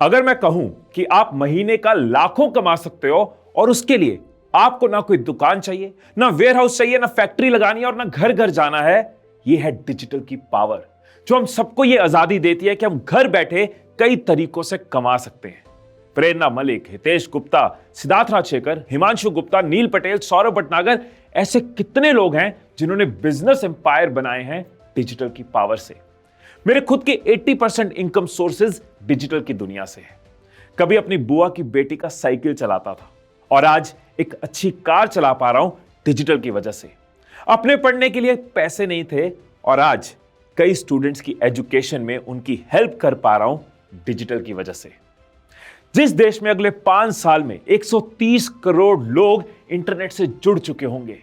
अगर मैं कहूं कि आप महीने का लाखों कमा सकते हो और उसके लिए आपको ना कोई दुकान चाहिए, ना वेयर हाउस चाहिए, ना फैक्ट्री लगानी है और ना घर घर जाना है, यह है डिजिटल की पावर जो हम सबको यह आजादी देती है कि हम घर बैठे कई तरीकों से कमा सकते हैं। प्रेरणा मलिक, हितेश गुप्ता, सिद्धार्थ राजशेखर, हिमांशु गुप्ता, नील पटेल, सौरभ भटनागर, ऐसे कितने लोग हैं जिन्होंने बिजनेस एम्पायर बनाए हैं डिजिटल की पावर से। मेरे खुद के 80% इनकम सोर्सेज डिजिटल की दुनिया से है। कभी अपनी बुआ की बेटी का साइकिल चलाता था और आज एक अच्छी कार चला पा रहा हूं डिजिटल की वजह से। अपने पढ़ने के लिए पैसे नहीं थे और आज कई स्टूडेंट्स की एजुकेशन में उनकी हेल्प कर पा रहा हूं डिजिटल की वजह से। जिस देश में अगले 5 साल में 130 करोड़ लोग इंटरनेट से जुड़ चुके होंगे,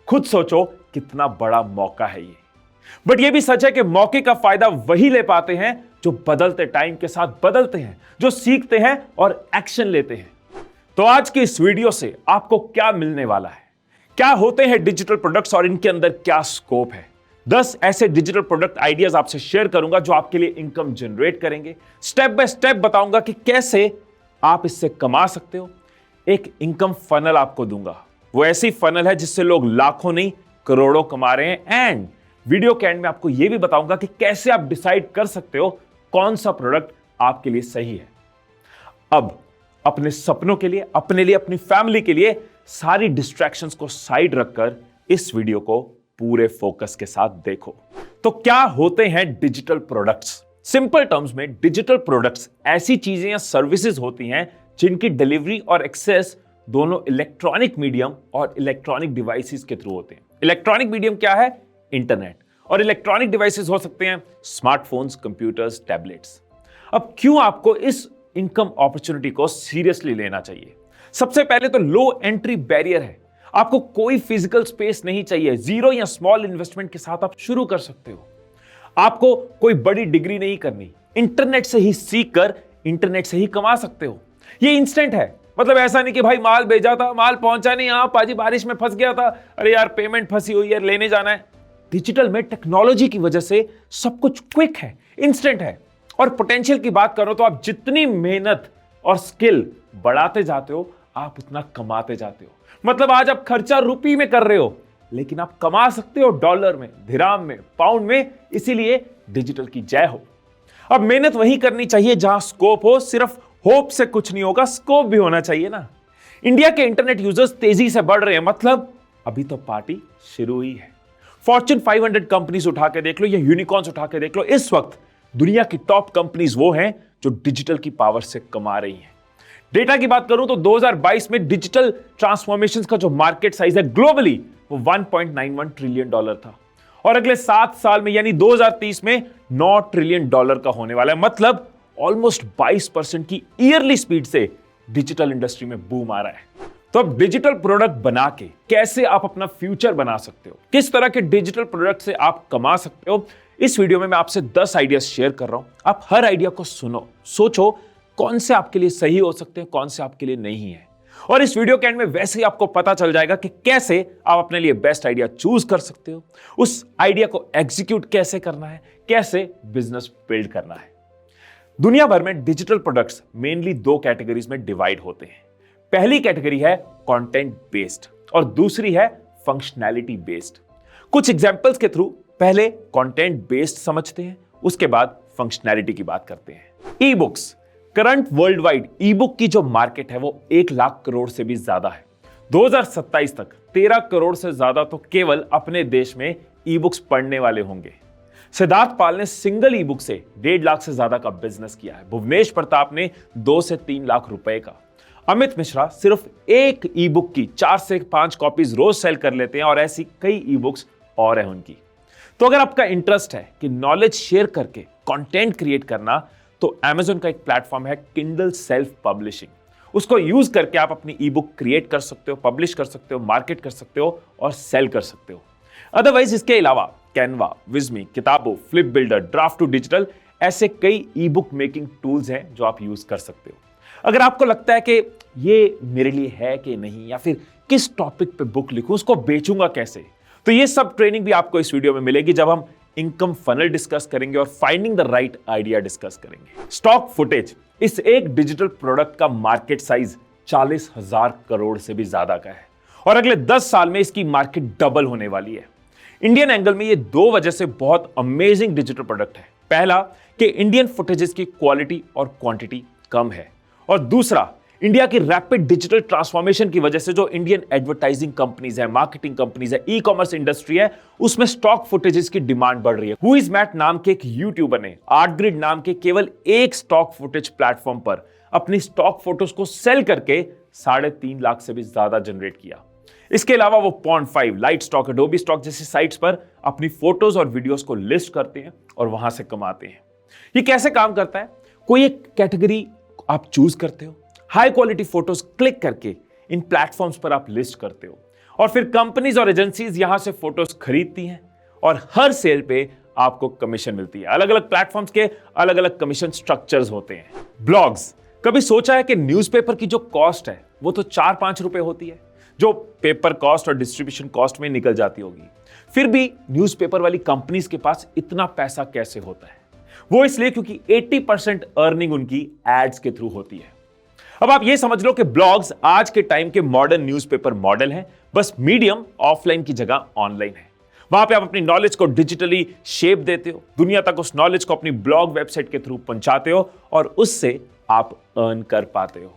खुद सोचो कितना बड़ा मौका है ये। बट ये भी सच है कि मौके का फायदा वही ले पाते हैं जो बदलते टाइम के साथ बदलते हैं, जो सीखते हैं और एक्शन लेते हैं। तो आज की इस वीडियो से आपको क्या मिलने वाला है, क्या होते हैं डिजिटल प्रोडक्ट्स और इनके अंदर क्या स्कोप है। 10 ऐसे डिजिटल प्रोडक्ट आइडियाज आपसे शेयर करूंगा जो आपके लिए इनकम जनरेट करेंगे। स्टेप बाय स्टेप बताऊंगा कि कैसे आप इससे कमा सकते हो। एक इनकम फनल आपको दूंगा, वो ऐसी फनल है जिससे लोग लाखों नहीं करोड़ों कमा रहे हैं। एंड वीडियो के एंड में आपको यह भी बताऊंगा कि कैसे आप डिसाइड कर सकते हो कौन सा प्रोडक्ट आपके लिए सही है। अब अपने सपनों के लिए, अपने लिए, अपनी फैमिली के लिए सारी डिस्ट्रैक्शंस को साइड रखकर इस वीडियो को पूरे फोकस के साथ देखो। तो क्या होते हैं डिजिटल प्रोडक्ट्स? सिंपल टर्म्स में डिजिटल प्रोडक्ट्स ऐसी चीजें या सर्विसेज होती हैं जिनकी डिलीवरी और एक्सेस दोनों इलेक्ट्रॉनिक मीडियम और इलेक्ट्रॉनिक डिवाइसेस के थ्रू होते हैं। इलेक्ट्रॉनिक मीडियम क्या है? इंटरनेट। और इलेक्ट्रॉनिक डिवाइसेस हो सकते हैं स्मार्टफोन्स, कंप्यूटर्स, टैबलेट्स। अब क्यों आपको इस इनकम अपॉर्चुनिटी को सीरियसली लेना चाहिए? सबसे पहले तो लो एंट्री बैरियर है। आपको कोई फिजिकल स्पेस नहीं चाहिए। जीरो या स्मॉल इन्वेस्टमेंट के साथ आप शुरू कर सकते हो। आपको कोई बड़ी डिग्री नहीं करनी, इंटरनेट से ही सीखकर इंटरनेट से ही कमा सकते हो। ये इंस्टेंट है, मतलब ऐसा नहीं कि भाई माल भेजा था, माल पहुंचा नहीं, यहां पाजी बारिश में फंस गया था, अरे यार पेमेंट फंसी हुई है, लेने जाना है। डिजिटल में टेक्नोलॉजी की वजह से सब कुछ क्विक है, इंस्टेंट है। और पोटेंशियल की बात करो तो आप जितनी मेहनत और स्किल बढ़ाते जाते हो, आप उतना कमाते जाते हो। मतलब आज आप खर्चा रुपये में कर रहे हो, लेकिन आप कमा सकते हो डॉलर में, दिरहम में, पाउंड में। इसीलिए डिजिटल की जय हो। अब मेहनत वही करनी चाहिए जहां स्कोप हो। सिर्फ होप से कुछ नहीं होगा, स्कोप भी होना चाहिए ना। इंडिया के इंटरनेट यूजर्स तेजी से बढ़ रहे हैं, मतलब अभी तो पार्टी शुरू हुई है। फॉर्च्यून 500 कंपनीज उठा के देख लो या यूनिकॉर्न्स उठा के देख लो, इस वक्त दुनिया की टॉप कंपनीज वो हैं जो डिजिटल की पावर से कमा रही हैं। डेटा की बात करूं तो 2022 में डिजिटल ट्रांसफॉर्मेशन का जो मार्केट साइज है ग्लोबली वो $1.91 ट्रिलियन था और अगले 7 साल में यानी 2030 में $9 ट्रिलियन का होने वाला है। मतलब ऑलमोस्ट 22% की ईयरली स्पीड से डिजिटल इंडस्ट्री में बूम आ रहा है। तो अब डिजिटल प्रोडक्ट बना के कैसे आप अपना फ्यूचर बना सकते हो, किस तरह के डिजिटल प्रोडक्ट से आप कमा सकते हो, इस वीडियो में मैं आपसे 10 आइडियाज शेयर कर रहा हूं। आप हर आइडिया को सुनो, सोचो कौन से आपके लिए सही हो सकते हैं, कौन से आपके लिए नहीं है। और इस वीडियो के एंड में वैसे ही आपको पता चल जाएगा कि कैसे आप अपने लिए बेस्ट आइडिया चूज कर सकते हो, उस आइडिया को एग्जीक्यूट कैसे करना है, कैसे बिजनेस बिल्ड करना है। दुनिया भर में डिजिटल प्रोडक्ट्स मेनली 2 कैटेगरीज में डिवाइड होते हैं। पहली कैटेगरी है कंटेंट बेस्ड और दूसरी है फंक्शनैलिटी बेस्ड। कुछ एग्जांपल्स के थ्रू पहले कंटेंट बेस्ड समझते हैं, उसके बाद फंक्शनैलिटी की बात करते हैं। E books. Current world wide ई बुक की जो मार्केट है वो 1 लाख करोड़ से भी ज्यादा है। 2027 तक 13 करोड़ से ज्यादा तो केवल अपने देश में ई बुक्स पढ़ने वाले होंगे। सिद्धार्थ पाल ने सिंगल ई बुक से 1.5 लाख से ज्यादा का बिजनेस किया है। भुवनेश प्रताप ने 2 से 3 लाख रुपए का। अमित मिश्रा सिर्फ एक ई बुक की 4 से 5 कॉपीज रोज सेल कर लेते हैं और ऐसी कई ई बुक्स और है उनकी। तो अगर आपका इंटरेस्ट है कि नॉलेज शेयर करके कंटेंट क्रिएट करना, तो Amazon का एक प्लेटफॉर्म है किंडल सेल्फ पब्लिशिंग। उसको यूज करके आप अपनी ई बुक क्रिएट कर सकते हो, पब्लिश कर सकते हो, मार्केट कर सकते हो और सेल कर सकते हो। अदरवाइज इसके अलावा Canva, Visme, Kitaboo, Flip Builder, Draft to Digital, ऐसे कई ई बुक मेकिंग टूल्स हैं जो आप यूज कर सकते हो। अगर आपको लगता है कि ये मेरे लिए है कि नहीं, या फिर किस टॉपिक पे बुक लिखूं, उसको बेचूंगा कैसे, तो ये सब ट्रेनिंग भी आपको इस वीडियो में मिलेगी जब हम इनकम फनल डिस्कस करेंगे और finding the right idea discuss करेंगे। स्टॉक फुटेज, इस एक डिजिटल प्रोडक्ट का मार्केट साइज 40,000 करोड़ से भी ज्यादा का है और अगले 10 साल में इसकी मार्केट डबल होने वाली है। इंडियन एंगल में ये दो वजह से बहुत अमेजिंग डिजिटल प्रोडक्ट है। पहला कि इंडियन फुटेजेस की क्वालिटी और क्वांटिटी कम है और दूसरा इंडिया की रैपिड डिजिटल ट्रांसफॉर्मेशन की वजह से जो इंडियन एडवर्टाइजिंग कंपनीज है, मार्केटिंग कंपनीज है, ई कॉमर्स इंडस्ट्री है, उसमें स्टॉक फुटेजेस की डिमांड बढ़ रही है। हु इज मैट नाम के एक यूट्यूबर ने आर्टग्रिड नाम के केवल एक स्टॉक फुटेज प्लेटफॉर्म पर अपनी स्टॉक फोटोज को सेल करके 3.5 लाख से भी ज्यादा जनरेट किया। इसके अलावा वो Pond5, light stock, Adobe stock जैसी साइट्स पर अपनी फोटोज और वीडियोस को लिस्ट करते हैं और वहां से कमाते हैं। ये कैसे काम करता है? कोई एक कैटेगरी आप चूज करते हो, हाई क्वालिटी फोटोज क्लिक करके इन प्लेटफॉर्म्स पर आप लिस्ट करते हो और फिर कंपनीज और एजेंसीज यहां से फोटोज खरीदती हैं और हर सेल पे आपको कमीशन मिलती है। अलग अलग प्लेटफॉर्म्स के अलग अलग कमीशन स्ट्रक्चर्स होते हैं। ब्लॉग्स, कभी सोचा है कि न्यूज़पेपर की जो कॉस्ट है वो तो 4-5 रुपए होती है, जो पेपर कॉस्ट और डिस्ट्रीब्यूशन कॉस्ट में निकल जाती होगी, फिर भी न्यूज़पेपर वाली कंपनीज के पास इतना पैसा कैसे होता है? वो इसलिए क्योंकि 80% अर्निंग उनकी एड्स के थ्रू होती है। अब आप ये समझ लो कि ब्लॉग्स आज के टाइम के मॉडर्न न्यूज़पेपर मॉडल हैं, बस मीडियम ऑफलाइन की जगह ऑनलाइन है। वहां पे आप अपनी नॉलेज को डिजिटली शेप देते हो, दुनिया तक उस नॉलेज को अपनी ब्लॉग वेबसाइट के थ्रू पहुंचाते हो और उससे आप अर्न कर पाते हो।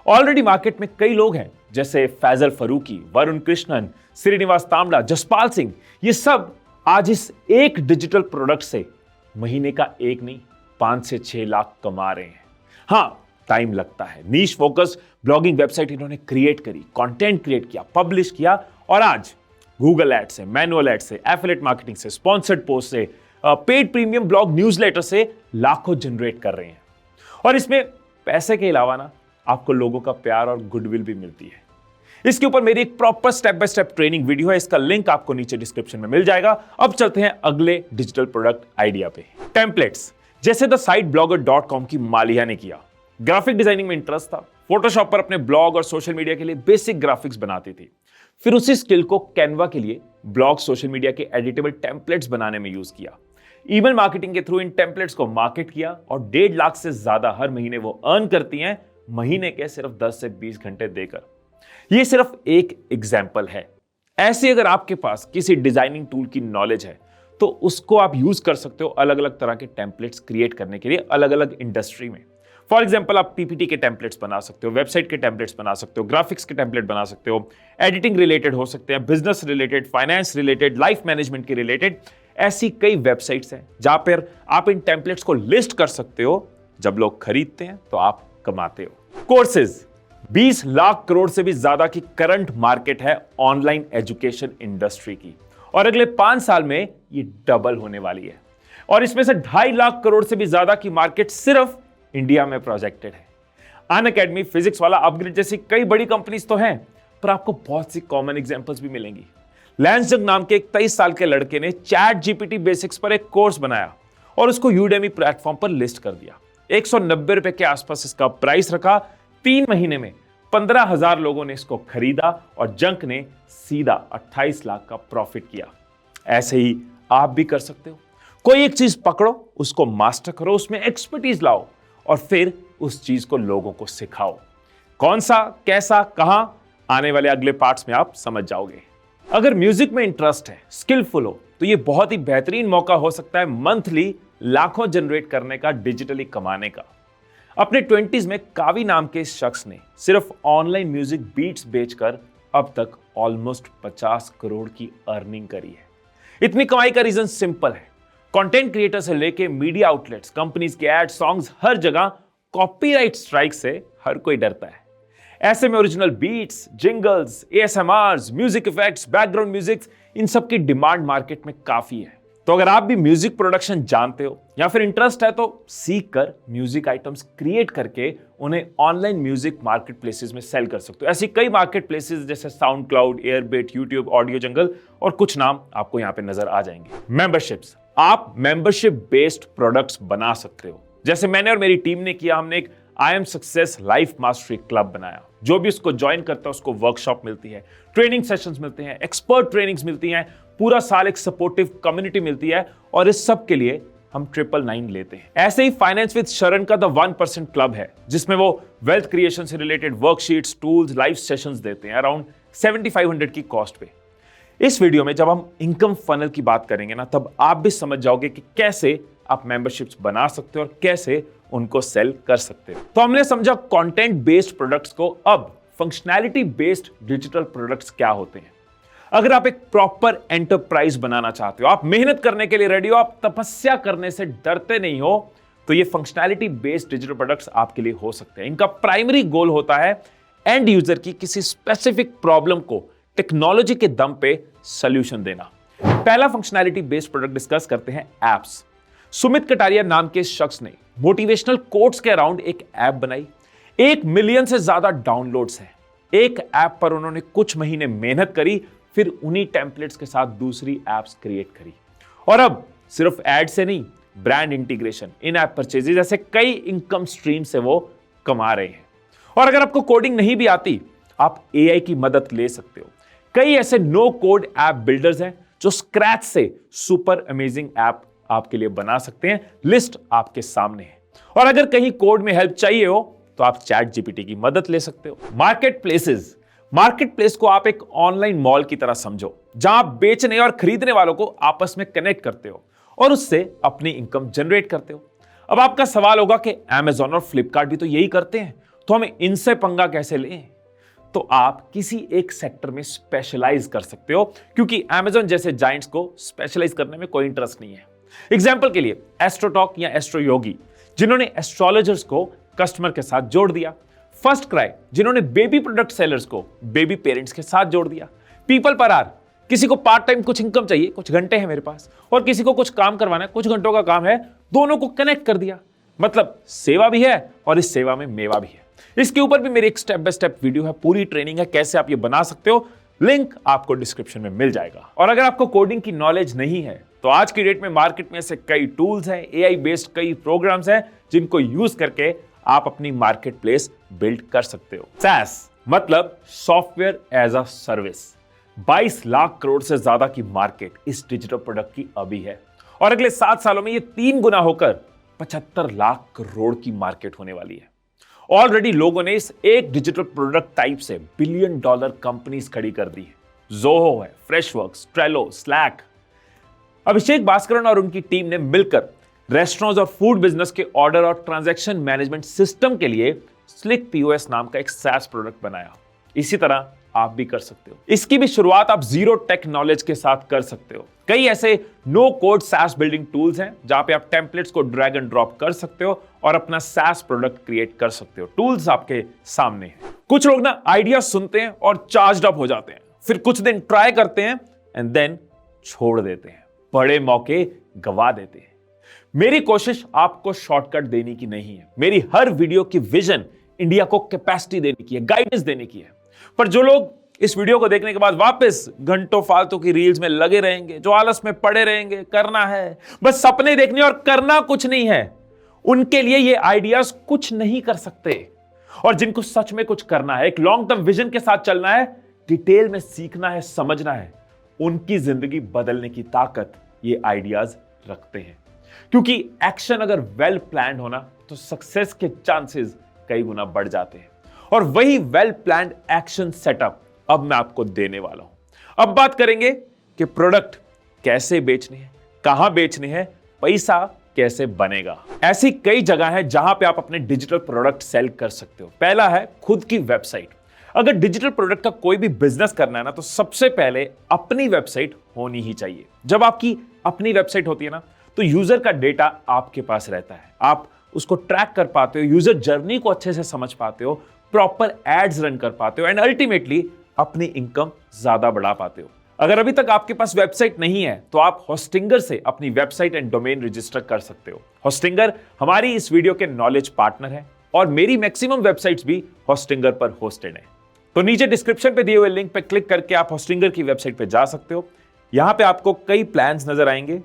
ऑलरेडी मार्केट में कई लोग हैं जैसे फैजल फरूकी, वरुण कृष्णन, श्रीनिवास तांबड़ा, जसपाल सिंह, ये सब आज इस एक डिजिटल प्रोडक्ट से महीने का 1 नहीं 5 से 6 लाख कमा रहे हैं। हां, टाइम लगता है। नीश फोकस ब्लॉगिंग वेबसाइट इन्होंने क्रिएट करी, कंटेंट क्रिएट किया, पब्लिश किया और आज गूगल एड से, मैनुअल एड से, एफिलिएट मार्केटिंग से, स्पॉन्सर्ड पोस्ट से, पेड प्रीमियम ब्लॉग न्यूज़लेटर से लाखों जनरेट कर रहे हैं। और इसमें पैसे के अलावा ना आपको लोगों का प्यार और गुडविल भी मिलती है। इसके ऊपर मेरी एक proper step by step training video है, इसका लिंक आपको नीचे डिस्क्रिप्शन में मिल जाएगा। अब चलते हैं अगले डिजिटल प्रोडक्ट आइडिया पे। टेम्पलेट्स, जैसे द साइट blogger.com की मालिया ने किया। ग्राफिक डिजाइनिंग में इंटरेस्ट था, फोटोशॉप पर अपने ब्लॉग और सोशल मीडिया के लिए बेसिक ग्राफिक्स बनाती थी। फिर उसी स्किल को कैनवा के लिए ब्लॉग, सोशल मीडिया के एडिटेबल टेम्पलेट्स बनाने में यूज किया। ईमेल मार्केटिंग के थ्रू इन टेम्पलेट्स को मार्केट किया और 1.5 लाख से ज्यादा हर महीने वो अर्न करती हैं, महीने के सिर्फ 10 से 20 घंटे देकर। ये सिर्फ एक एग्जाम्पल है। ऐसे अगर आपके पास किसी डिजाइनिंग टूल की नॉलेज है तो उसको आप यूज कर सकते हो अलग अलग तरह के टेम्पलेट्स क्रिएट करने के लिए अलग अलग इंडस्ट्री में। फॉर एग्जाम्पल, आप पीपीटी के टेम्पलेट्स बना सकते हो, वेबसाइट के टेम्पलेट्स बना सकते हो, ग्राफिक्स के टेम्पलेट बना सकते हो, एडिटिंग रिलेटेड हो सकते हैं, business related, finance related, life management के रिलेटेड। ऐसी कई वेबसाइट्स हैं जहां पर आप इन टेम्पलेट्स को लिस्ट कर सकते हो। जब लोग खरीदते हैं तो आप कमाते हो। कोर्सेज, 20 लाख करोड़ से भी ज्यादा की करंट मार्केट है ऑनलाइन एजुकेशन इंडस्ट्री की और अगले 5 साल में ये डबल होने वाली है और इसमें से 2.5 लाख करोड़ से भी ज्यादा की मार्केट सिर्फ इंडिया में प्रोजेक्टेड है। अनअकैडमी, फिजिक्स वाला, अपग्रेड जैसी कई बड़ी कंपनीज तो हैं, पर आपको बहुत सी कॉमन एग्जांपल्स भी मिलेंगी। लैंसजंग नाम के एक 23 साल के लड़के ने चैट जीपीटी बेसिक्स पर एक कोर्स बनाया और उसको यूडेमी प्लेटफॉर्म पर लिस्ट कर दिया। 190 रुपए के आसपास इसका प्राइस रखा। 3 महीने में 15,000 लोगों ने इसको खरीदा और जंक ने सीधा 28 लाख का प्रॉफिट किया। ऐसे ही आप भी कर सकते हो। कोई एक चीज पकड़ो, उसको मास्टर करो, उसमें एक्सपर्टीज लाओ और फिर उस चीज को लोगों को सिखाओ। कौन सा, कैसा, कहां, आने वाले अगले पार्ट्स में आप समझ जाओगे। अगर म्यूजिक में इंटरेस्ट है, स्किलफुल हो, तो ये बहुत ही बेहतरीन मौका हो सकता है मंथली लाखों जनरेट करने का, डिजिटली कमाने का। अपने 20s में कावी नाम के इस शख्स ने सिर्फ ऑनलाइन म्यूजिक बीट्स बेचकर अब तक ऑलमोस्ट 50 करोड़ की अर्निंग करी है। इतनी कमाई का रीजन सिंपल है। कंटेंट क्रिएटर से लेके मीडिया आउटलेट्स, कंपनीज के एड, सॉन्ग्स, हर जगह कॉपीराइट स्ट्राइक से हर कोई डरता है। ऐसे में original beats, jingles, ASMRs, music effects, background music, इन सब की डिमांड मार्केट में काफी है। तो अगर आप भी म्यूजिक प्रोडक्शन जानते हो या फिर इंटरेस्ट है तो सीख कर म्यूजिक आइटम्स क्रिएट करके उन्हें ऑनलाइन म्यूजिक मार्केट प्लेसेस में सेल कर सकते हो। ऐसी कई मार्केट प्लेसेस जैसे साउंड क्लाउड, एयरबिट, यूट्यूब, ऑडियो जंगल और कुछ नाम आपको यहाँ पे नजर आ जाएंगे। मेंबरशिप्स, आप मेंबरशिप बेस्ड प्रोडक्ट्स बना सकते हो। जैसे मैंने और मेरी टीम ने किया, हमने एक I am success life mastery club बनाया। जो भी उसको ज्वाइन करता है उसको वर्कशॉप मिलती है, ट्रेनिंग सेशंस मिलते हैं, एक्सपर्ट ट्रेनिंग्स मिलती हैं, पूरा साल एक सपोर्टिव कम्युनिटी मिलती है और इस सब के लिए हम 999 लेते हैं। ऐसे ही फाइनेंस विद शरण का द 1% क्लब है, जिसमें वो वेल्थ क्रिएशन से related worksheets, tools, live sessions देते हैं अराउंड 7500 की कॉस्ट पे। इस वीडियो में जब हम इनकम फनल की बात करेंगे ना, तब आप भी समझ जाओगे कि कैसे आप मेंबरशिप्स बना सकते हो और कैसे उनको सेल कर सकते हो। तो हमने समझा कंटेंट बेस्ड प्रोडक्ट्स को, अब फंक्शनैलिटी बेस्ड डिजिटल प्रोडक्ट्स क्या होते हैं। अगर आप एक प्रॉपर एंटरप्राइज बनाना चाहते हो, आप मेहनत करने के लिए रेडी हो, आप तपस्या करने से डरते नहीं हो, तो ये फंक्शनैलिटी बेस्ड डिजिटल प्रोडक्ट्स आपके लिए हो सकते हैं। इनका प्राइमरी गोल होता है एंड यूजर की किसी स्पेसिफिक प्रॉब्लम को टेक्नोलॉजी के दम पे सॉल्यूशन देना। पहला फंक्शनैलिटी बेस्ड प्रोडक्ट डिस्कस करते हैं एप्स। सुमित कटारिया नाम के शख्स ने मोटिवेशनल कोट्स के अराउंड एक ऐप बनाई। 1 मिलियन से ज्यादा डाउनलोड्स हैं। एक ऐप पर उन्होंने कुछ महीने मेहनत करी, फिर उन्हीं टेम्पलेट्स के साथ दूसरी एप्स क्रिएट करी और अब सिर्फ एड से नहीं, ब्रांड इंटीग्रेशन, इन ऐप परचेजेस जैसे कई इनकम स्ट्रीम से वो कमा रहे हैं। और अगर आपको कोडिंग नहीं भी आती, आप एआई की मदद ले सकते हो। कई ऐसे नो कोड ऐप बिल्डर्स हैं जो स्क्रैच से सुपर अमेजिंग ऐप आपके लिए बना सकते हैं। लिस्ट आपके सामने है। और अगर कहीं कोड में हेल्प चाहिए हो तो आप चैट जीपीटी की मदद ले सकते हो। मार्केट प्लेस को आप एक ऑनलाइन मॉल की तरह समझो, जहां आप बेचने और खरीदने वालों को आपस में कनेक्ट करते हो और उससे अपनी इनकम जनरेट करते हो। अब आपका सवाल होगा कि Amazon और फ्लिपकार्ट भी तो यही करते हैं, तो हमें इनसे पंगा कैसे लें? तो आप किसी एक सेक्टर में स्पेशलाइज कर सकते हो, क्योंकि Amazon जैसे जायंट्स को स्पेशलाइज करने में कोई इंटरेस्ट नहीं है। एग्जाम्पल के लिए एस्ट्रोटॉक या एस्ट्रो योगी, जिन्होंने एस्ट्रोलॉजर्स को कस्टमर के साथ जोड़ दिया। फर्स्ट क्राई, जिन्होंने बेबी प्रोडक्ट सेलर्स को बेबी पेरेंट्स के साथ जोड़ दिया। पीपल पर आर, किसी को पार्ट टाइम कुछ इनकम चाहिए, कुछ घंटे हैं मेरे पास, और किसी को कुछ काम करवाना है, कुछ घंटों का काम है, दोनों को कनेक्ट कर दिया। मतलब सेवा भी है और इस सेवा में मेवा भी है। इसके ऊपर भी मेरी एक स्टेप बाय स्टेप वीडियो है, पूरी ट्रेनिंग है कैसे आप ये बना सकते हो। लिंक आपको डिस्क्रिप्शन में मिल जाएगा। और अगर आपको कोडिंग की नॉलेज नहीं है, तो आज की डेट में मार्केट में ऐसे कई टूल्स हैं, एआई बेस्ड कई प्रोग्राम्स हैं, जिनको यूज करके आप अपनी मार्केट प्लेस बिल्ड कर सकते हो। SaaS मतलब software as a service. 22 lakh crore से ज्यादा की मार्केट इस डिजिटल प्रोडक्ट की अभी है और अगले 7 सालों में ये 3 गुना होकर 75 लाख करोड़ की मार्केट होने वाली है। ऑलरेडी लोगों ने इस एक डिजिटल प्रोडक्ट टाइप से $1 बिलियन कंपनीज खड़ी कर दी है। ज़ोहो है, फ्रेशवर्क्स, ट्रेलो, स्लैक। अभिषेक भास्करन और उनकी टीम ने मिलकर रेस्टोरेंट्स और फूड बिजनेस के ऑर्डर और ट्रांजैक्शन मैनेजमेंट सिस्टम के लिए स्लिक पीओएस नाम का एक SaaS प्रोडक्ट बनाया। इसी तरह आप भी कर सकते हो। इसकी भी शुरुआत आप जीरो टेक नॉलेज के साथ कर सकते हो। कई ऐसे no code SaaS building tools हैं जहां पे आप टेम्पलेट्स को ड्रैग एंड ड्रॉप कर सकते हो और अपना SaaS प्रोडक्ट क्रिएट कर सकते हो। टूल्स आपके सामने हैं। कुछ लोग ना आइडिया सुनते हैं और चार्ज अप हो जाते हैं, फिर कुछ दिन ट्राई करते हैं एंड देन छोड़ देते हैं, बड़े मौके गवा देते हैं। मेरी कोशिश आपको शॉर्टकट देने की नहीं है। मेरी हर वीडियो की विजन इंडिया को कैपेसिटी देने की है, गाइडेंस देने की है। पर जो लोग इस वीडियो को देखने के बाद वापस घंटों फालतू की रील्स में लगे रहेंगे, जो आलस में पड़े रहेंगे, करना है बस सपने देखने और करना कुछ नहीं है, उनके लिए ये आइडियाज कुछ नहीं कर सकते। और जिनको सच में कुछ करना है, एक लॉन्ग टर्म विजन के साथ चलना है, डिटेल में सीखना है, समझना है, उनकी जिंदगी बदलने की ताकत ये आइडियाज रखते हैं। क्योंकि एक्शन अगर वेल प्लान्ड होना, तो सक्सेस के चांसेस कई गुना बढ़ जाते हैं। और वही वेल प्लान्ड एक्शन सेटअप अब मैं आपको देने वाला हूं। अब बात करेंगे कि प्रोडक्ट कैसे बेचने हैं, कहां बेचने हैं, पैसा कैसे बनेगा। ऐसी कई जगह है जहां पे आप अपने डिजिटल प्रोडक्ट सेल कर सकते हो। पहला है खुद की वेबसाइट। अगर डिजिटल प्रोडक्ट का कोई भी बिजनेस करना है ना, तो सबसे पहले अपनी वेबसाइट होनी ही चाहिए। जब आपकी अपनी वेबसाइट होती है ना, तो यूजर का डेटा आपके पास रहता है, आप उसको ट्रैक कर पाते हो, यूजर जर्नी को अच्छे से समझ पाते हो, प्रॉपर एड्स रन कर पाते हो एंड अल्टीमेटली अपनी इनकम ज्यादा बढ़ा पाते हो। अगर अभी तक आपके पास वेबसाइट नहीं है, तो आप होस्टिंगर से अपनी वेबसाइट एंड डोमेन रजिस्टर कर सकते हो। होस्टिंगर हमारी इस वीडियो के नॉलेज पार्टनर है और मेरी मैक्सिमम वेबसाइट्स भी होस्टिंगर पर होस्टेड है। तो नीचे डिस्क्रिप्शन पे दिए हुए लिंक पे क्लिक करके आप होस्टिंगर की वेबसाइट पे जा सकते हो। यहां पे आपको कई प्लान्स नजर आएंगे।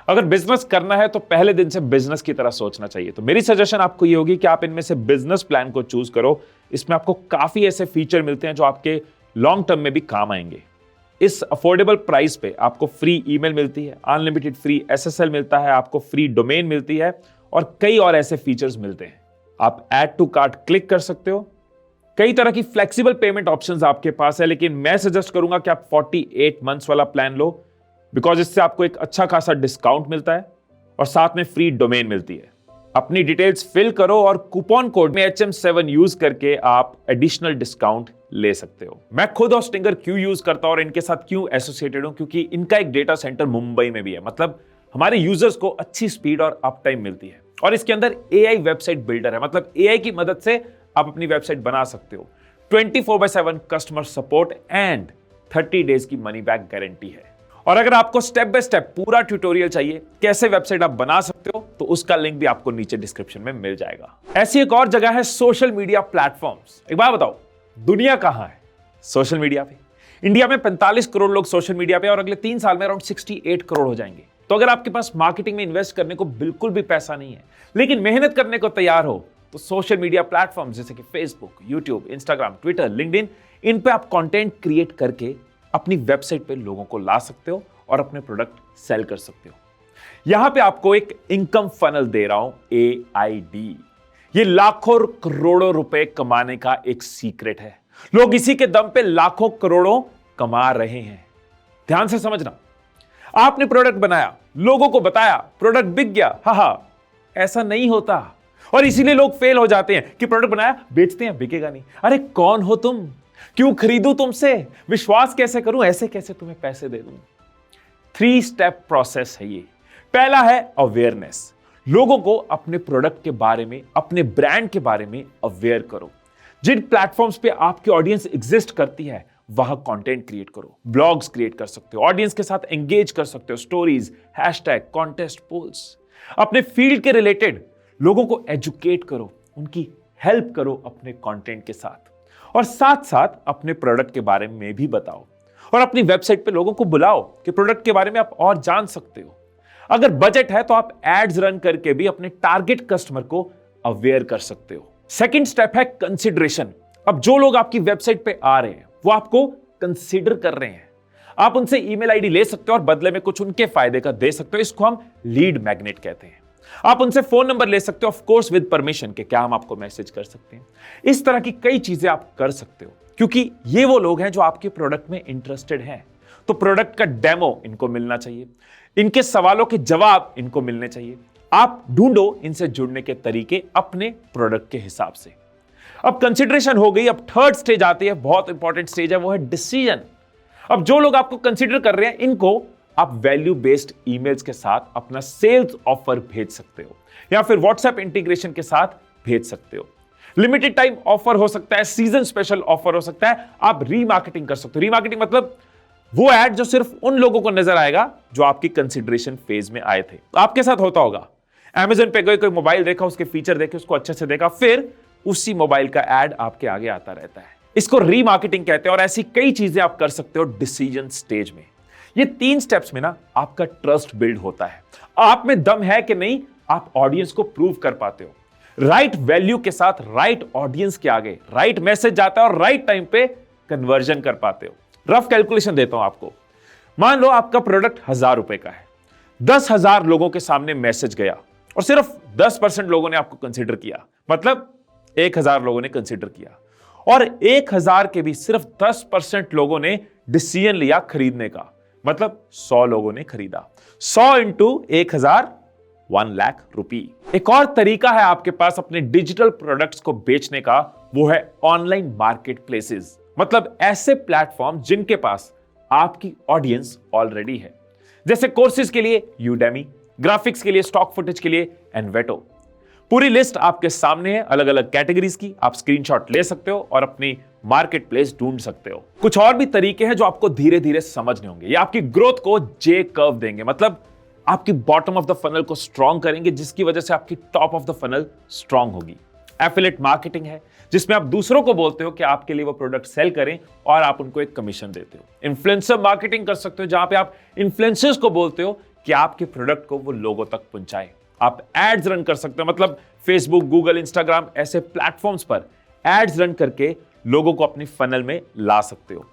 अगर बिजनेस करना है तो पहले दिन से बिजनेस की तरह सोचना चाहिए। तो मेरी सजेशन आपको ये होगी कि आप इनमें से बिजनेस प्लान को चूज करो। इसमें आपको काफी ऐसे फीचर मिलते हैं जो आपके लॉन्ग टर्म में भी काम आएंगे। इस अफोर्डेबल प्राइस पे आपको फ्री ईमेल मिलती है, अनलिमिटेड फ्री एसएसएल मिलता है, आपको फ्री डोमेन मिलती है और कई और ऐसे फीचर्स मिलते हैं। आप ऐड टू कार्ट क्लिक कर सकते हो। कई तरह की फ्लेक्सिबल पेमेंट ऑप्शंस आपके पास है, लेकिन मैं सजेस्ट करूंगा कि आप 48 मंथ्स वाला प्लान लो, बिकॉज इससे आपको एक अच्छा खासा डिस्काउंट मिलता है और साथ में फ्री डोमेन मिलती है। अपनी डिटेल्स फिल करो और कूपन कोड में HM7 यूज करके आप एडिशनल डिस्काउंट ले सकते हो। मैं खुद और स्टिंगर क्यों यूज करता हूं और इनके साथ क्यों एसोसिएटेड हूं, क्योंकि इनका एक डेटा सेंटर मुंबई में भी है। मतलब हमारे यूजर्स को अच्छी स्पीड और अप टाइम मिलती है और इसके अंदर AI वेबसाइट बिल्डर है। मतलब AI की मदद से आप अपनी वेबसाइट बना सकते हो। 24/7 कस्टमर सपोर्ट एंड 30 डेज की मनी बैक गारंटी है। और अगर आपको स्टेप बाय स्टेप पूरा ट्यूटोरियल चाहिए कैसे वेबसाइट आप बना सकते हो, तो उसका लिंक भी आपको नीचे डिस्क्रिप्शन में मिल जाएगा। ऐसी एक और जगह है सोशल मीडिया प्लेटफॉर्म्स। एक बात बताओ, दुनिया कहां है? सोशल मीडिया पे। इंडिया में 45 करोड़ लोग सोशल मीडिया पे और अगले 3 साल में अराउंड 68 करोड़ हो जाएंगे। तो अगर आपके पास मार्केटिंग में इन्वेस्ट करने को बिल्कुल भी पैसा नहीं है, लेकिन मेहनत करने को तैयार हो, तो सोशल मीडिया प्लेटफॉर्म जैसे कि Facebook, YouTube, Instagram, Twitter, LinkedIn, इन पे आप कंटेंट क्रिएट करके अपनी वेबसाइट पे लोगों को ला सकते हो और अपने प्रोडक्ट सेल कर सकते हो। यहां पे आपको एक इनकम फनल दे रहा हूं, AID। ये लाखों करोड़ों रुपए कमाने का एक सीक्रेट है। लोग इसी के दम पे लाखों करोड़ों कमा रहे हैं। ध्यान से समझना, आपने प्रोडक्ट बनाया, लोगों को बताया, प्रोडक्ट बिक गया, हा, ऐसा नहीं होता। और इसीलिए लोग फेल हो जाते हैं कि प्रोडक्ट बनाया, बेचते हैं, बिकेगा नहीं। अरे कौन हो तुम? क्यों खरीदूं तुमसे? विश्वास कैसे करूं? ऐसे कैसे तुम्हें पैसे दे दूं? 3 स्टेप प्रोसेस है ये। पहला है अवेयरनेस। लोगों को अपने प्रोडक्ट के बारे में, अपने ब्रांड के बारे में अवेयर करो। जिन प्लेटफॉर्म्स पे आपकी ऑडियंस एग्जिस्ट करती है, वहां कंटेंट क्रिएट करो। ब्लॉग्स क्रिएट कर सकते हो, ऑडियंस के साथ एंगेज कर सकते हो, स्टोरीज, हैशटैग, कॉन्टेस्ट, पोल्स। अपने फील्ड के रिलेटेड लोगों को एजुकेट करो, उनकी हेल्प करो अपने कंटेंट के साथ, और साथ साथ अपने प्रोडक्ट के बारे में भी बताओ। और अपनी वेबसाइट पे लोगों को बुलाओ कि प्रोडक्ट के बारे में आप और जान सकते हो। अगर बजट है तो आप एड्स रन करके भी अपने टारगेट कस्टमर को अवेयर कर सकते हो। सेकंड स्टेप है कंसिडरेशन। अब जो लोग आपकी वेबसाइट पे आ रहे हैं, वो आपको कंसीडर कर रहे हैं। आप उनसे ईमेल आईडी ले सकते हो और बदले में कुछ उनके फायदे का दे सकते हो। इसको हम लीड मैग्नेट कहते हैं। आप उनसे फोन नंबर ले सकते हो, ऑफ कोर्स विद परमिशन के, क्या हम आपको मैसेज कर सकते हैं। इस तरह की कई चीजें आप कर सकते हो, क्योंकि ये वो लोग हैं जो आपके प्रोडक्ट में इंटरेस्टेड हैं। तो प्रोडक्ट का डेमो इनको मिलना चाहिए, इनके सवालों के जवाब इनको मिलने चाहिए। आप ढूंढो इनसे जुड़ने के तरीके अपने प्रोडक्ट के हिसाब से। अब कंसिडरेशन हो गई, अब थर्ड स्टेज आती है, बहुत इंपॉर्टेंट स्टेज है, वो है डिसीजन। अब जो लोग आपको कंसिडर कर रहे हैं, इनको आप वैल्यू बेस्ड ईमेल्स के साथ अपना सेल्स ऑफर भेज सकते हो, या फिर व्हाट्सएप इंटीग्रेशन के साथ भेज सकते हो। लिमिटेड टाइम ऑफर हो सकता है, सीजन स्पेशल ऑफर हो सकता है। आप रीमार्केटिंग कर सकते हो। रीमार्केटिंग मतलब वो ऐड जो सिर्फ उन लोगों को नजर आएगा जो आपकी कंसिडरेशन फेज में आए थे। आपके साथ होता होगा, अमेज़न पे गए, कोई मोबाइल देखा, उसके फीचर देखे, उसको अच्छे से देखा, फिर उसी मोबाइल का ऐड आपके आगे आता रहता है। इसको रीमार्केटिंग कहते हैं। और ऐसी कई चीजें आप कर सकते हो डिसीजन स्टेज में। ये 3 स्टेप्स में ना आपका ट्रस्ट बिल्ड होता है। आप में दम है कि नहीं, आप ऑडियंस को प्रूव कर पाते हो। राइट वैल्यू के साथ राइट ऑडियंस के आगे राइट मैसेज जाता है और राइट टाइम पे कन्वर्जन कर पाते हो। रफ कैलकुलेशन देता हूं आपको। मान लो आपका प्रोडक्ट 1000 रुपए का है, 10,000 लोगों के सामने मैसेज गया और सिर्फ 10% लोगों ने आपको कंसीडर किया, मतलब 1000 लोगों ने कंसीडर किया, और 1000 के भी सिर्फ 10% लोगों ने डिसीजन लिया खरीदने का, मतलब 100 लोगों ने खरीदा। 100 इंटू 1000, 1 लाख रुपए। एक और तरीका है आपके पास अपने डिजिटल प्रोडक्ट्स को बेचने का, वो है ऑनलाइन मार्केट प्लेसेस। मतलब ऐसे प्लेटफॉर्म जिनके पास आपकी ऑडियंस ऑलरेडी है, जैसे कोर्सेज के लिए यूडेमी, ग्राफिक्स के लिए, स्टॉक फुटेज के लिए एनवेटो। पूरी लिस्ट आपके सामने है, अलग अलग कैटेगरीज की। आप स्क्रीनशॉट ले सकते हो और अपनी मार्केट प्लेस ढूंढ सकते हो। कुछ और भी तरीके हैं जो आपको धीरे धीरे समझने होंगे। ये आपकी ग्रोथ को जे कर्व देंगे, मतलब आपकी बॉटम ऑफ द फनल को स्ट्रॉन्ग करेंगे, जिसकी वजह से आपकी top of the funnel strong होगी। एफिलिएट मार्केटिंग है, जिसमें आप दूसरों को बोलते हो कि आपके लिए वो प्रोडक्ट सेल करें और आप उनको एक कमीशन देते हो। इन्फ्लुएंसर मार्केटिंग कर सकते हो, जहां पे आप इन्फ्लुएंसर्स को बोलते हो कि आपके प्रोडक्ट को वो लोगों तक पहुंचाएं। आप एड्स रन कर सकते हो, मतलब फेसबुक, गूगल, इंस्टाग्राम ऐसे प्लेटफॉर्म्स पर एड्स रन करके लोगों को अपनी फनल में ला सकते हो।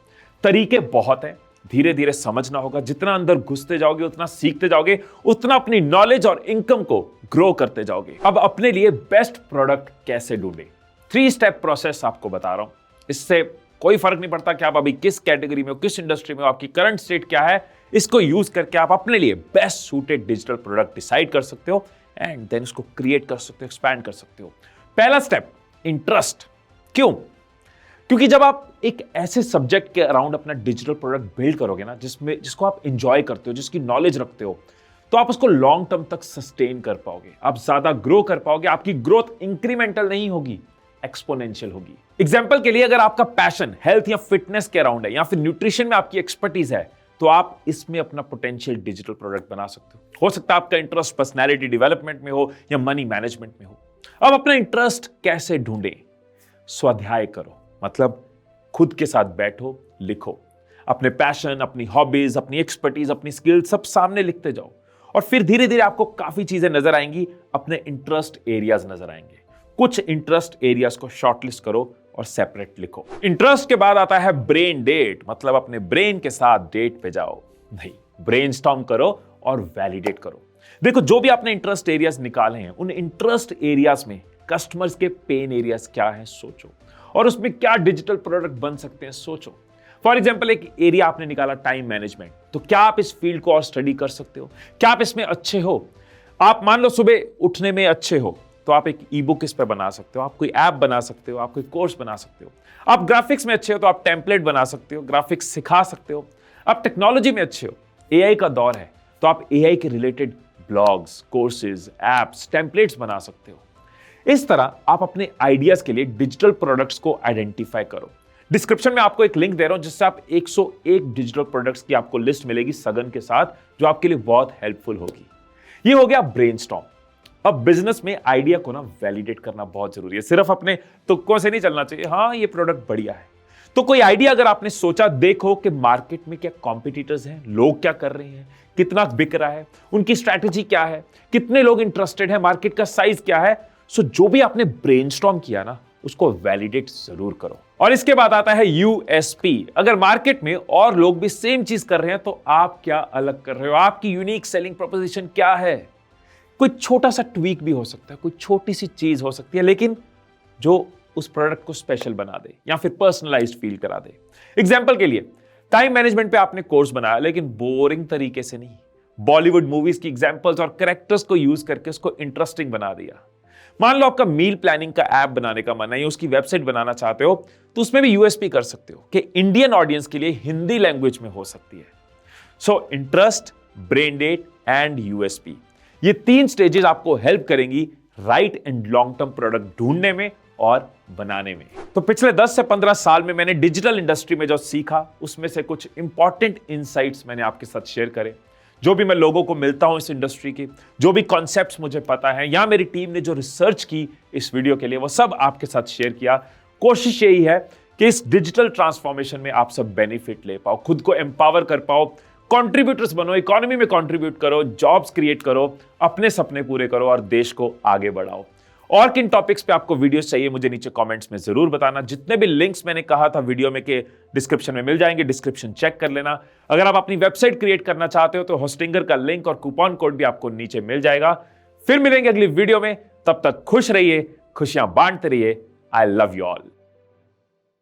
तरीके बहुत हैं, धीरे धीरे समझना होगा। जितना अंदर घुसते जाओगे उतना सीखते जाओगे, उतना अपनी नॉलेज और इनकम को ग्रो करते जाओगे। अब अपने लिए बेस्ट प्रोडक्ट कैसे ढूंढे, 3 स्टेप प्रोसेस आपको बता रहा हूं। इससे कोई फर्क नहीं पड़ता कि आप अभी किस कैटेगरी में हो, किस इंडस्ट्री में हो, आपकी करंट स्टेट क्या है। इसको यूज करके आप अपने लिए best suited digital product decide कर सकते हो एंड देन उसको क्रिएट कर सकते हो, एक्सपैंड कर सकते हो। पहला स्टेप, इंटरेस्ट। क्यों? क्योंकि जब आप एक ऐसे सब्जेक्ट के अराउंड अपना डिजिटल प्रोडक्ट बिल्ड करोगे ना, जिसको आप इंजॉय करते हो, जिसकी नॉलेज रखते हो, तो आप उसको लॉन्ग टर्म तक सस्टेन कर पाओगे, आप ज्यादा ग्रो कर पाओगे। आपकी ग्रोथ इंक्रीमेंटल नहीं होगी, एक्सपोनेंशियल होगी। एग्जाम्पल के लिए, अगर आपका पैशन हेल्थ या फिटनेस के अराउंड है या फिर न्यूट्रिशन में आपकी एक्सपर्टीज है, तो आप इसमें अपना पोटेंशियल डिजिटल प्रोडक्ट बना सकते हो सकता है आपका इंटरेस्ट पर्सनैलिटी डेवलपमेंट में हो या मनी मैनेजमेंट में हो। अब अपना इंटरेस्ट कैसे ढूंढे? स्वाध्याय करो, मतलब खुद के साथ बैठो, लिखो अपने पैशन, अपनी हॉबीज, अपनी एक्सपर्टीज, अपनी स्किल सब सामने लिखते जाओ और फिर धीरे धीरे आपको काफी चीजें नजर आएंगी, अपने इंटरेस्ट एरियाज नजर आएंगे। कुछ इंटरेस्ट एरियाज को शॉर्टलिस्ट करो और सेपरेट लिखो। इंटरेस्ट के बाद आता है ब्रेन डेट, मतलब अपने ब्रेन के साथ डेट पे जाओ, नहीं ब्रेनस्टॉर्म करो और वैलिडेट करो। देखो, जो भी आपने इंटरेस्ट एरियाज निकाले हैं, उन इंटरेस्ट एरियाज में कस्टमर्स के पेन एरियाज क्या है सोचो और उसमें क्या डिजिटल प्रोडक्ट बन सकते हैं सोचो। फॉर एग्जाम्पल, एक एरिया आपने निकाला टाइम मैनेजमेंट, तो क्या आप इस फील्ड को और स्टडी कर सकते हो? क्या आप इसमें अच्छे हो? आप मान लो सुबह उठने में अच्छे हो, तो आप एक ई बुक इस पर बना सकते हो, आप कोई ऐप बना सकते हो, आप कोई कोर्स बना सकते हो। आप ग्राफिक्स में अच्छे हो तो आप टेम्पलेट बना सकते हो, ग्राफिक्स सिखा सकते हो। आप टेक्नोलॉजी में अच्छे हो, एआई का दौर है, तो आप एआई के related blogs, courses, apps, templates बना सकते हो। इस तरह आप अपने आइडियाज के लिए डिजिटल प्रोडक्ट्स को आइडेंटिफाई करो। डिस्क्रिप्शन में आपको एक लिंक दे रहा हूं जिससे आप 101 डिजिटल प्रोडक्ट्स की आपको लिस्ट मिलेगी सगन के साथ, जो आपके लिए बहुत हेल्पफुल होगी। ये हो गया ब्रेनस्टॉर्म। अब बिजनेस में आइडिया को ना वैलिडेट करना बहुत जरूरी है। सिर्फ अपने तुक्कों से नहीं चलना चाहिए, हाँ ये प्रोडक्ट बढ़िया है। तो कोई आइडिया अगर आपने सोचा, देखो कि मार्केट में क्या कॉम्पिटिटर्स हैं, लोग क्या कर रहे हैं, कितना बिक रहा है, उनकी स्ट्रैटेजी क्या है, कितने लोग इंटरेस्टेड है, मार्केट का साइज क्या है। सो जो भी आपने ब्रेनस्टॉर्म किया ना, उसको वैलिडेट जरूर करो। और इसके बाद आता है यूएसपी। अगर मार्केट में और लोग भी सेम चीज कर रहे हैं, तो आप क्या अलग कर रहे हो, आपकी यूनिक सेलिंग प्रोपोजिशन क्या है। कोई छोटा सा ट्वीक भी हो सकता है, कोई छोटी सी चीज हो सकती है, लेकिन जो उस प्रोडक्ट को स्पेशल बना दे या फिर पर्सनलाइज्ड फील करा दे। एग्जांपल के लिए, टाइम मैनेजमेंट पे आपने कोर्स बनाया, लेकिन बोरिंग तरीके से नहीं, बॉलीवुड मूवीज की एग्जांपल्स और कैरेक्टर्स को यूज करके उसको इंटरेस्टिंग बना दिया। मान लो आपका मील प्लानिंग का ऐप बनाने का मन है या उसकी वेबसाइट बनाना चाहते हो, तो उसमें भी यूएसपी कर सकते हो कि इंडियन ऑडियंस के लिए हिंदी लैंग्वेज में हो सकती है। So interest, brain date and USP, ये 3 स्टेजेस आपको हेल्प करेंगी right and long term product ढूंढने में और बनाने में। तो पिछले 10 से 15 साल में मैंने डिजिटल इंडस्ट्री में जो सीखा, उसमें से कुछ इंपॉर्टेंट इनसाइट्स मैंने आपके साथ शेयर करे। जो भी मैं लोगों को मिलता हूं इस इंडस्ट्री के, जो भी कॉन्सेप्ट्स मुझे पता है, या मेरी टीम ने जो रिसर्च की इस वीडियो के लिए, वो सब आपके साथ शेयर किया। कोशिश यही है कि इस डिजिटल ट्रांसफॉर्मेशन में आप सब बेनिफिट ले पाओ, खुद को एम्पावर कर पाओ, कंट्रीब्यूटर्स बनो, इकोनॉमी में कंट्रीब्यूट करो, जॉब्स क्रिएट करो, अपने सपने पूरे करो और देश को आगे बढ़ाओ। और किन टॉपिक्स पे आपको वीडियोस चाहिए, मुझे नीचे कमेंट्स में जरूर बताना। जितने भी लिंक्स मैंने कहा था वीडियो में के डिस्क्रिप्शन में मिल जाएंगे, डिस्क्रिप्शन चेक कर लेना। अगर आप अपनी वेबसाइट क्रिएट करना चाहते हो तो होस्टिंगर का लिंक और कूपन कोड भी आपको नीचे मिल जाएगा। फिर मिलेंगे अगली वीडियो में, तब तक खुश रहिए, खुशियां बांटते रहिए। I love you all.